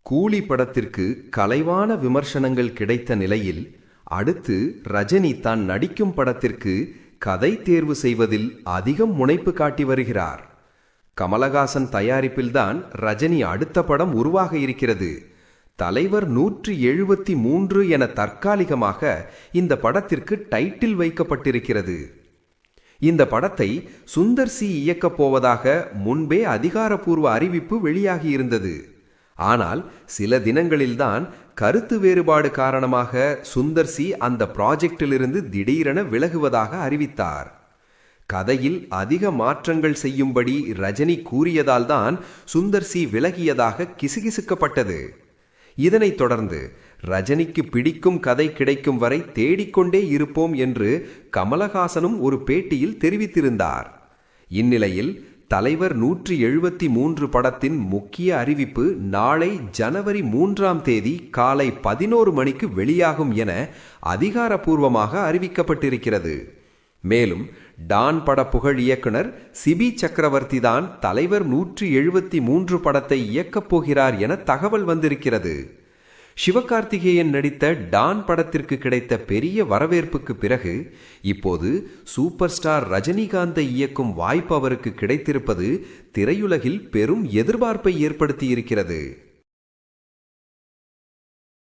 கூலி படத்திற்கு கலைவான விமர்சனங்கள் கிடைத்த நிலையில் அடுத்து ரஜினி தான் நடிக்கும் படத்திற்கு கதை தேர்வு செய்வதில் அதிகம் முனைப்பு காட்டி வருகிறார். கமலஹாசன் தயாரிப்பில்தான் ரஜினி அடுத்த படம் உருவாக இருக்கிறது. தலைவர் 173 என தற்காலிகமாக இந்த படத்திற்கு டைட்டில் வைக்கப்பட்டிருக்கிறது. இந்த படத்தை சுந்தர் சி இயக்கப் போவதாக முன்பே அதிகாரப்பூர்வ அறிவிப்பு வெளியாகியிருந்தது. ஆனால் சில தினங்களில்தான் கருத்து வேறுபாடு காரணமாக சுந்தர் சி அந்த ப்ராஜெக்டிலிருந்து திடீரென விலகுவதாக அறிவித்தார். கதையில் அதிக மாற்றங்கள் செய்யும்படி ரஜினி கூறியதால்தான் சுந்தர் சி விலகியதாக கிசுகிசுக்கப்பட்டது. இதனைத் தொடர்ந்து ரஜினிக்கு பிடிக்கும் கதை கிடைக்கும் வரை தேடிக்கொண்டே இருப்போம் என்று கமலஹாசனும் ஒரு பேட்டியில் தெரிவித்திருந்தார். இந்நிலையில் தலைவர் 173 படத்தின் முக்கிய அறிவிப்பு நாளை ஜனவரி 3ஆம் தேதி காலை 11 மணிக்கு வெளியாகும் என அதிகாரப்பூர்வமாக அறிவிக்கப்பட்டிருக்கிறது. மேலும் டான் பட புகழ் இயக்குனர் சிபி சக்கரவர்த்தி தான் தலைவர் 173 படத்தை இயக்கப் போகிறார் என தகவல் வந்திருக்கிறது. சிவகார்த்திகேயன் நடித்த டான் படத்திற்கு கிடைத்த பெரிய வரவேற்புக்கு பிறகு இப்போது சூப்பர் ஸ்டார் ரஜினிகாந்தை இயக்கும் வாய்ப்பு அவருக்கு கிடைத்திருப்பது திரையுலகில் பெரும் எதிர்பார்ப்பை ஏற்படுத்தியிருக்கிறது.